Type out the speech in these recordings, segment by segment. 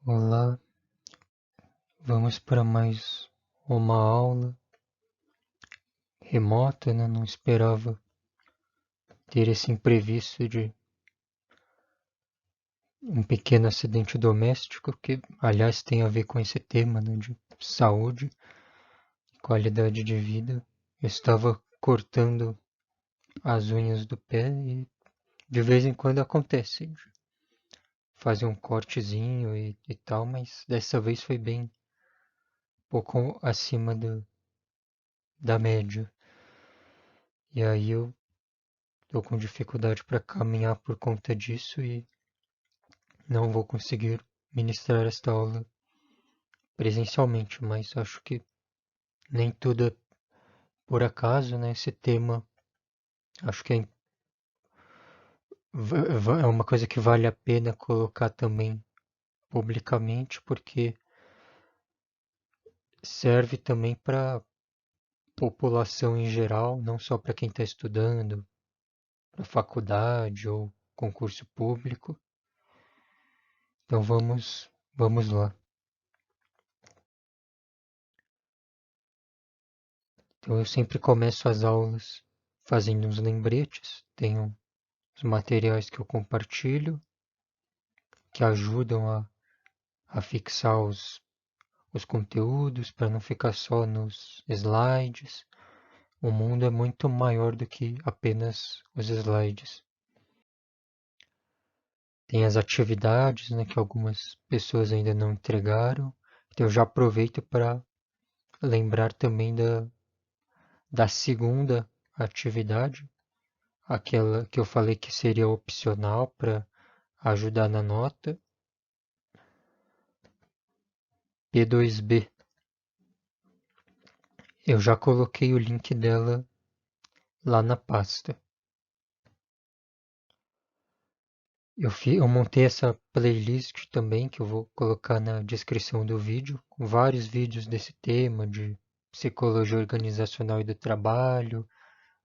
Olá, vamos para mais uma aula remota, né? Não esperava ter esse imprevisto de um pequeno acidente doméstico, que aliás tem a ver com esse tema, né, de saúde e qualidade de vida. Eu estava cortando as unhas do pé e de vez em quando acontece de fazer um cortezinho e tal, mas dessa vez foi bem pouco acima da média. E aí eu tô com dificuldade para caminhar por conta disso e não vou conseguir ministrar esta aula presencialmente, mas acho que nem tudo é por acaso, né? Esse tema acho que é uma coisa que vale a pena colocar também publicamente, porque serve também para população em geral, não só para quem está estudando, para faculdade ou concurso público. Então vamos lá. Então eu sempre começo as aulas fazendo uns lembretes, tenho os materiais que eu compartilho, que ajudam a fixar os conteúdos para não ficar só nos slides. O mundo é muito maior do que apenas os slides. Tem as atividades, né, que algumas pessoas ainda não entregaram. Então eu já aproveito para lembrar também da segunda atividade, aquela que eu falei que seria opcional para ajudar na nota, P2B. Eu já coloquei o link dela lá na pasta. Eu montei essa playlist também que eu vou colocar na descrição do vídeo, com vários vídeos desse tema de psicologia organizacional e do trabalho,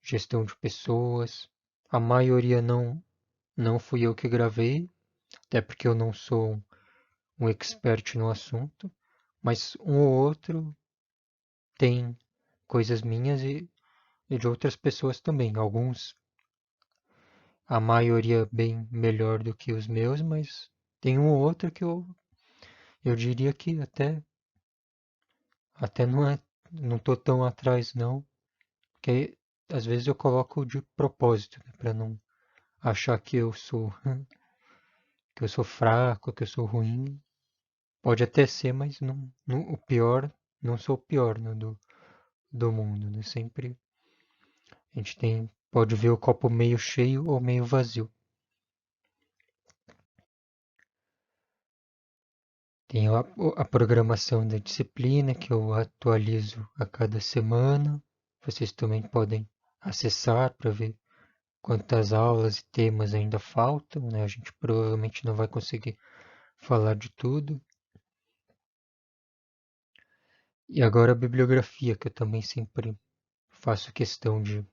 gestão de pessoas. A maioria não fui eu que gravei, até porque eu não sou um expert no assunto, mas um ou outro tem coisas minhas e de outras pessoas também. Alguns, a maioria bem melhor do que os meus, mas tem um ou outro que eu diria que até não tô tão atrás não, porque às vezes eu coloco de propósito, né, para não achar que eu sou fraco, que eu sou ruim. Pode até ser, mas o pior, não sou o pior, né, do mundo, né? Sempre a gente pode ver o copo meio cheio ou meio vazio. Tem a programação da disciplina que eu atualizo a cada semana. Vocês também podem acessar para ver quantas aulas e temas ainda faltam, né? A gente provavelmente não vai conseguir falar de tudo. E agora a bibliografia, que eu também sempre faço questão de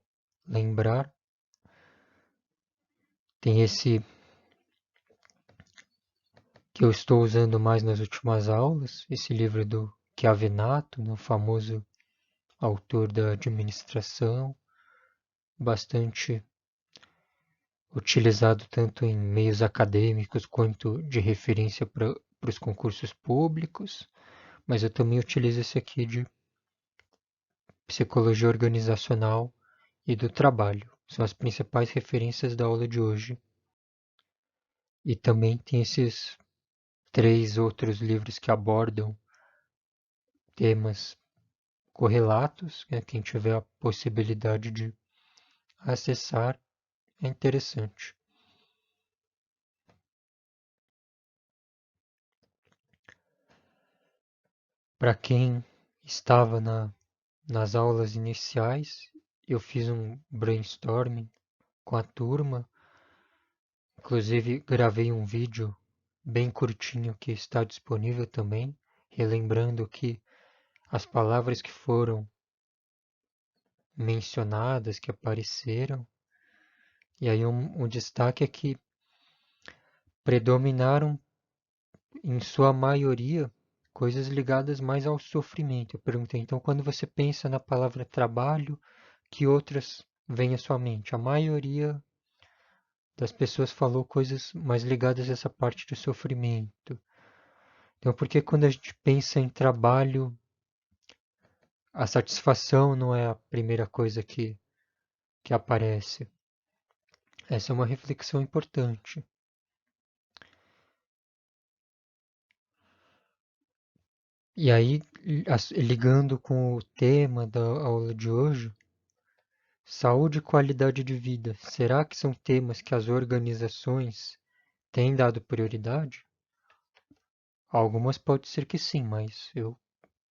lembrar. Tem esse que eu estou usando mais nas últimas aulas, esse livro do Chiavenato, né, o famoso autor da administração, bastante utilizado tanto em meios acadêmicos quanto de referência para os concursos públicos, mas eu também utilizo esse aqui de psicologia organizacional e do trabalho. São as principais referências da aula de hoje. E também tem esses três outros livros que abordam temas correlatos, né? Quem tiver a possibilidade de acessar é interessante. Para quem estava nas aulas iniciais, eu fiz um brainstorming com a turma, inclusive gravei um vídeo bem curtinho que está disponível também, relembrando que as palavras que foram mencionadas, que apareceram, e aí um destaque é que predominaram em sua maioria, coisas ligadas mais ao sofrimento. Eu perguntei, então, quando você pensa na palavra trabalho, que outras vêm à sua mente? A maioria das pessoas falou coisas mais ligadas a essa parte de sofrimento. Então, porque quando a gente pensa em trabalho, a satisfação não é a primeira coisa que aparece? Essa é uma reflexão importante. E aí, ligando com o tema da aula de hoje, saúde e qualidade de vida, será que são temas que as organizações têm dado prioridade? Algumas pode ser que sim, mas eu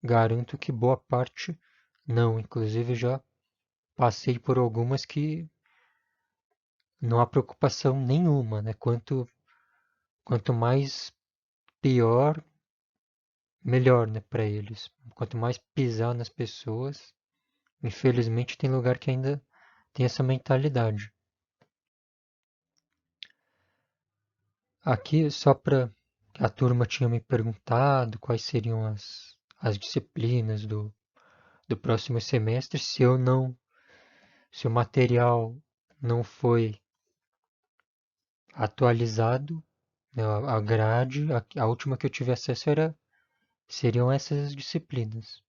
garanto que boa parte não. Inclusive já passei por algumas que não há preocupação nenhuma, né? Quanto mais pior, melhor, né, para eles. Quanto mais pisar nas pessoas, infelizmente tem lugar que ainda tem essa mentalidade. Aqui, só para a turma tinha me perguntado quais seriam as disciplinas do próximo semestre, se o material não foi atualizado, né, a grade, a última que eu tive acesso seriam essas disciplinas.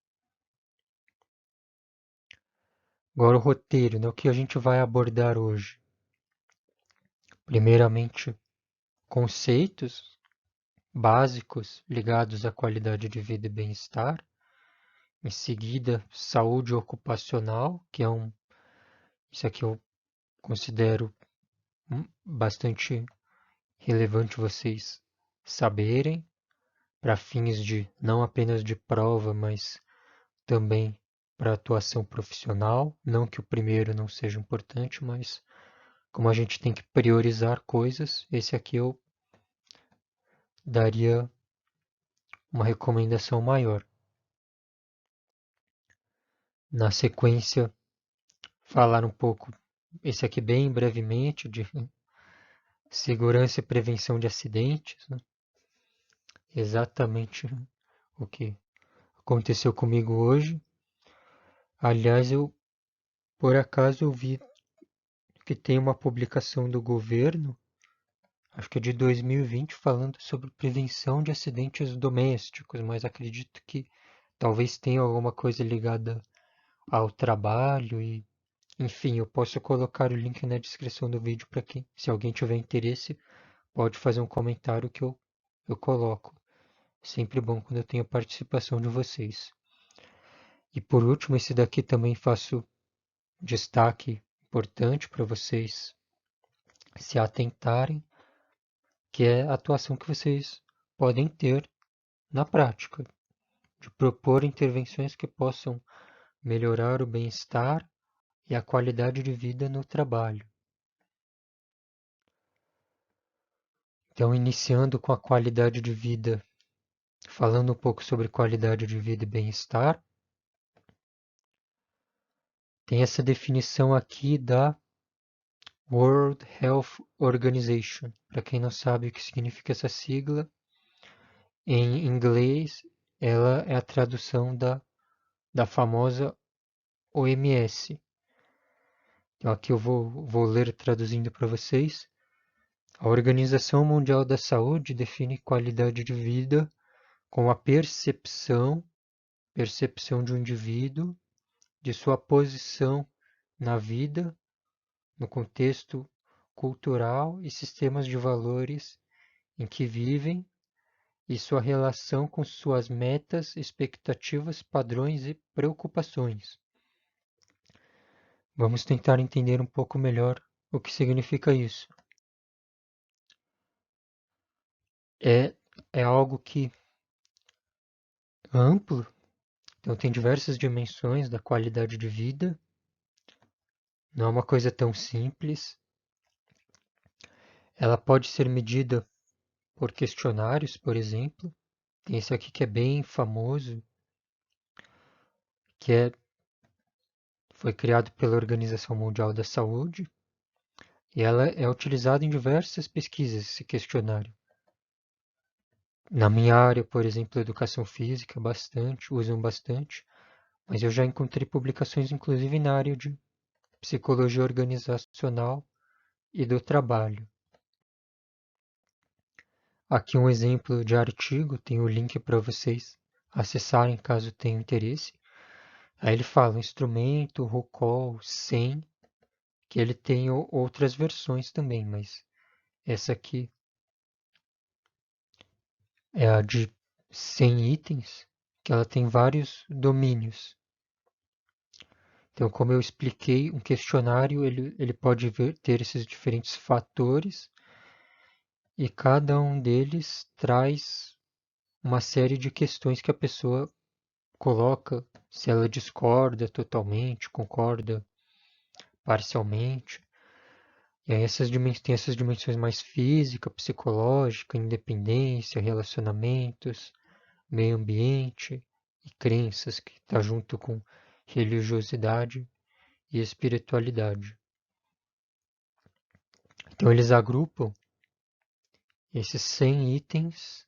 Agora o roteiro, né, o que a gente vai abordar hoje? Primeiramente, conceitos básicos ligados à qualidade de vida e bem-estar. Em seguida, saúde ocupacional, que isso aqui eu considero bastante relevante vocês saberem, para fins de não apenas de prova, mas também para atuação profissional. Não que o primeiro não seja importante, mas como a gente tem que priorizar coisas, esse aqui eu daria uma recomendação maior. Na sequência, falar um pouco, esse aqui bem brevemente, de segurança e prevenção de acidentes, né? Exatamente o que aconteceu comigo hoje. Aliás, eu por acaso eu vi que tem uma publicação do governo, acho que é de 2020, falando sobre prevenção de acidentes domésticos, mas acredito que talvez tenha alguma coisa ligada ao trabalho e, enfim, eu posso colocar o link na descrição do vídeo para quem, se alguém tiver interesse, pode fazer um comentário que eu coloco. Sempre bom quando eu tenho a participação de vocês. E por último, esse daqui também faço destaque importante para vocês se atentarem, que é a atuação que vocês podem ter na prática, de propor intervenções que possam melhorar o bem-estar e a qualidade de vida no trabalho. Então, iniciando com a qualidade de vida, falando um pouco sobre qualidade de vida e bem-estar, tem essa definição aqui da World Health Organization. Para quem não sabe o que significa essa sigla, em inglês ela é a tradução da famosa OMS. Então aqui eu vou ler traduzindo para vocês. A Organização Mundial da Saúde define qualidade de vida como a percepção de um indivíduo, de sua posição na vida, no contexto cultural e sistemas de valores em que vivem e sua relação com suas metas, expectativas, padrões e preocupações. Vamos tentar entender um pouco melhor o que significa isso. É, é algo que é amplo, então tem diversas dimensões da qualidade de vida, não é uma coisa tão simples. Ela pode ser medida por questionários, por exemplo. Tem esse aqui que é bem famoso, que foi criado pela Organização Mundial da Saúde, e ela é utilizada em diversas pesquisas, esse questionário. Na minha área, por exemplo, educação física, bastante, usam bastante, mas eu já encontrei publicações, inclusive, na área de psicologia organizacional e do trabalho. Aqui um exemplo de artigo, tem o link para vocês acessarem caso tenham interesse. Aí ele fala instrumento, rocol, 100, que ele tem outras versões também, mas essa aqui é a de 100 itens, que ela tem vários domínios. Então, como eu expliquei, um questionário ele pode ter esses diferentes fatores e cada um deles traz uma série de questões que a pessoa coloca, se ela discorda totalmente, concorda parcialmente. E aí tem essas dimensões mais física, psicológica, independência, relacionamentos, meio ambiente e crenças, que está junto com religiosidade e espiritualidade. Então eles agrupam esses 100 itens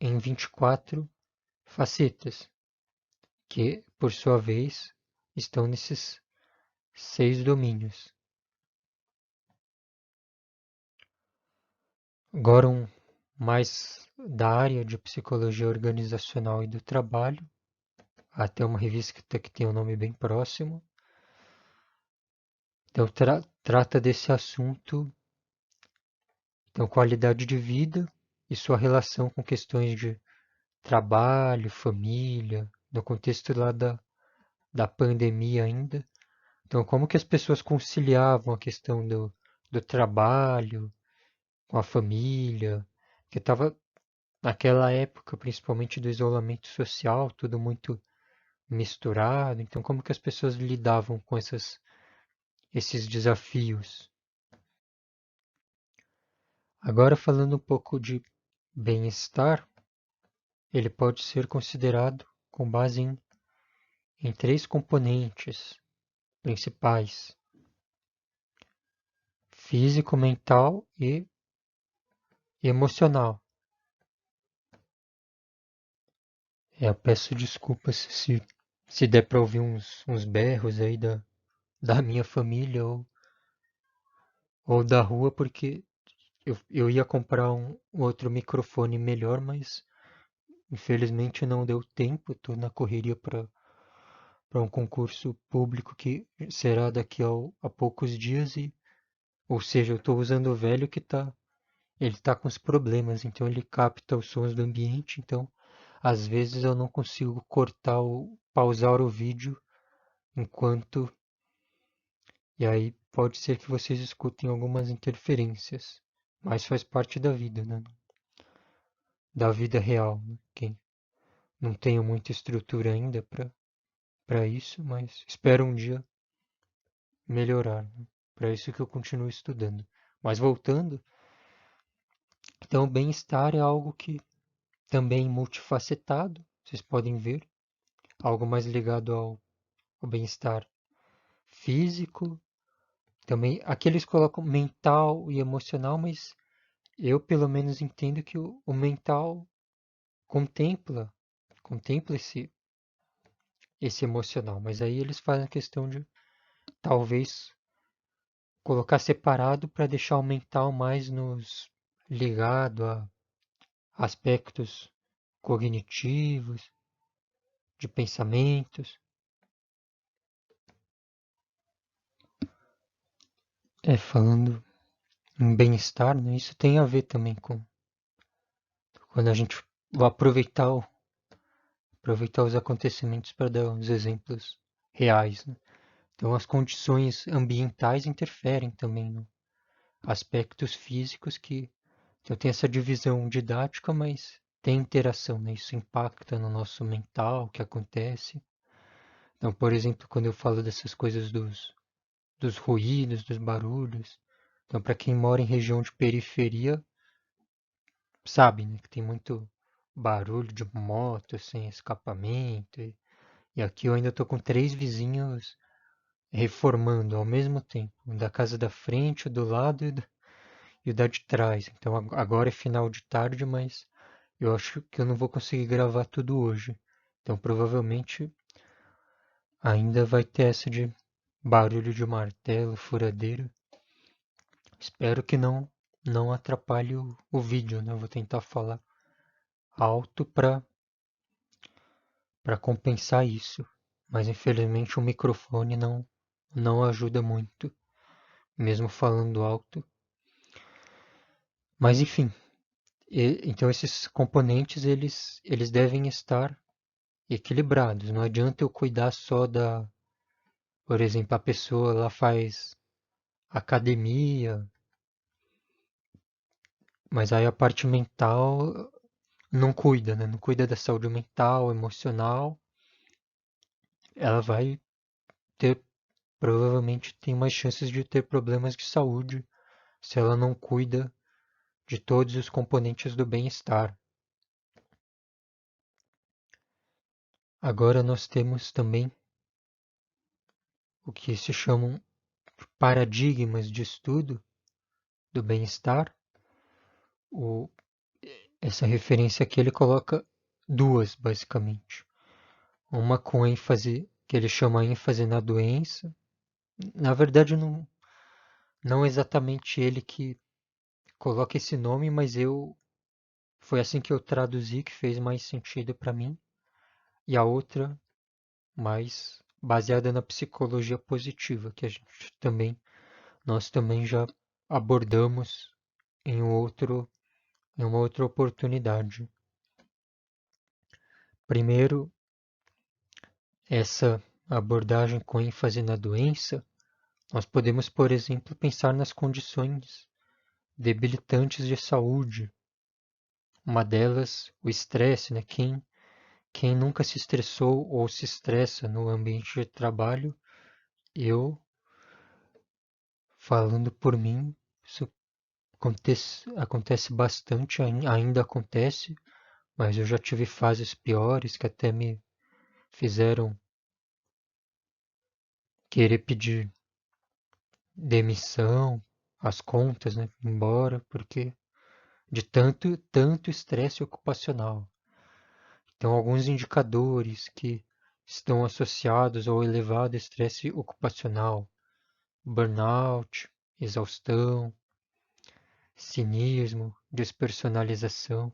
em 24 facetas, que por sua vez estão nesses 6 domínios. Agora mais da área de psicologia organizacional e do trabalho, até uma revista que tem um nome bem próximo. Então trata desse assunto, então qualidade de vida e sua relação com questões de trabalho, família, no contexto lá da pandemia ainda. Então como que as pessoas conciliavam a questão do trabalho com a família, que estava naquela época, principalmente do isolamento social, tudo muito misturado. Então, como que as pessoas lidavam com esses desafios? Agora, falando um pouco de bem-estar, ele pode ser considerado com base em três componentes principais: físico, mental e emocional. Eu peço desculpas se der para ouvir uns berros aí da minha família ou da rua, porque eu ia comprar um outro microfone melhor, mas infelizmente não deu tempo. Estou na correria para um concurso público que será daqui a poucos dias ou seja, eu estou usando o velho ele está com os problemas, então ele capta os sons do ambiente, então às vezes eu não consigo cortar ou pausar o vídeo enquanto, e aí pode ser que vocês escutem algumas interferências, mas faz parte da vida, né? Da vida real, né? Quem não tenho muita estrutura ainda para isso, mas espero um dia melhorar, né? Para isso que eu continuo estudando. Mas voltando, então o bem-estar é algo que também multifacetado, vocês podem ver, algo mais ligado ao bem-estar físico, também aqui eles colocam mental e emocional, mas eu pelo menos entendo que o mental contempla esse emocional, mas aí eles fazem a questão de talvez colocar separado para deixar o mental mais nos ligado a aspectos cognitivos, de pensamentos. Falando em bem-estar, né, isso tem a ver também com quando a gente vai aproveitar os acontecimentos para dar uns exemplos reais, né? Então as condições ambientais interferem também no aspectos físicos que então, tem essa divisão didática, mas tem interação, né? Isso impacta no nosso mental, o que acontece. Então, por exemplo, quando eu falo dessas coisas dos ruídos, dos barulhos, então para quem mora em região de periferia, sabe, né, que tem muito barulho de moto sem escapamento. E aqui eu ainda tô com três vizinhos reformando ao mesmo tempo, o da casa da frente, o do lado e o da de trás. Então agora é final de tarde, mas eu acho que eu não vou conseguir gravar tudo hoje. Então provavelmente ainda vai ter essa de barulho de martelo, furadeira. Espero que não atrapalhe o vídeo, né? Eu vou tentar falar alto para compensar isso. Mas infelizmente o microfone não ajuda muito, mesmo falando alto. Mas enfim, então esses componentes eles devem estar equilibrados. Não adianta eu cuidar só da, por exemplo, a pessoa lá faz academia, mas aí a parte mental não cuida, né? Não cuida da saúde mental, emocional. Ela vai ter, provavelmente tem mais chances de ter problemas de saúde se ela não cuida de todos os componentes do bem-estar. Agora nós temos também o que se chamam paradigmas de estudo do bem-estar. Essa referência aqui ele coloca duas, basicamente. Uma com ênfase, que ele chama ênfase na doença. Na verdade, não é exatamente ele que coloca esse nome, mas foi assim que eu traduzi, que fez mais sentido para mim. E a outra, mais baseada na psicologia positiva, que nós também já abordamos em uma outra oportunidade. Primeiro, essa abordagem com ênfase na doença, nós podemos, por exemplo, pensar nas condições debilitantes de saúde. Uma delas, o estresse, né? Quem nunca se estressou ou se estressa no ambiente de trabalho, eu, falando por mim, isso acontece bastante, ainda acontece, mas eu já tive fases piores que até me fizeram querer pedir demissão, as contas, né, embora, porque de tanto estresse ocupacional. Então, alguns indicadores que estão associados ao elevado estresse ocupacional, burnout, exaustão, cinismo, despersonalização.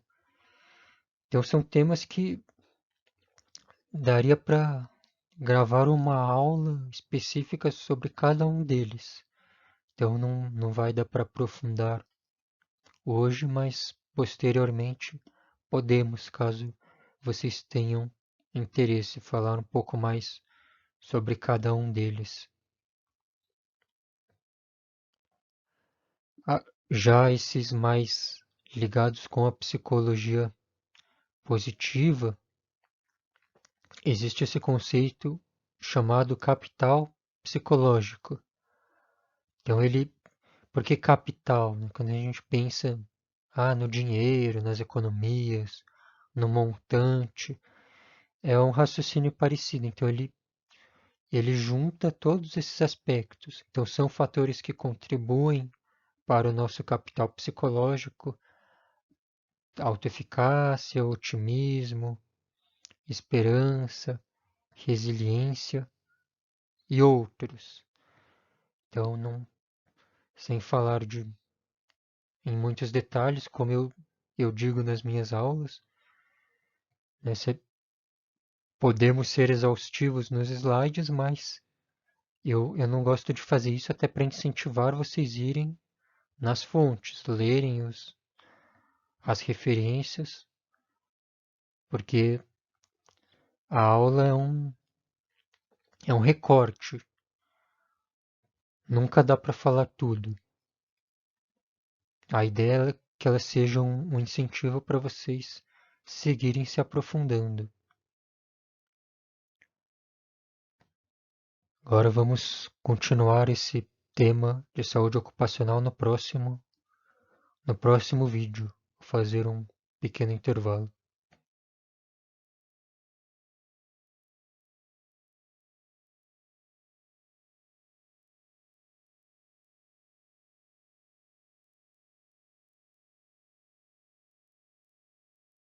Então, são temas que daria para gravar uma aula específica sobre cada um deles. Então, não vai dar para aprofundar hoje, mas posteriormente podemos, caso vocês tenham interesse, falar um pouco mais sobre cada um deles. Já esses mais ligados com a psicologia positiva, existe esse conceito chamado capital psicológico. Então por que capital? Né? Quando a gente pensa no dinheiro, nas economias, no montante, é um raciocínio parecido. Então ele junta todos esses aspectos. Então são fatores que contribuem para o nosso capital psicológico, autoeficácia, otimismo, esperança, resiliência e outros. Então, sem falar em muitos detalhes, como eu digo nas minhas aulas, né, podemos ser exaustivos nos slides, mas eu não gosto de fazer isso até para incentivar vocês irem nas fontes, lerem as referências, porque a aula é um recorte, nunca dá para falar tudo. A ideia é que ela seja um incentivo para vocês seguirem se aprofundando. Agora vamos continuar esse tema de saúde ocupacional no próximo vídeo. Vou fazer um pequeno intervalo.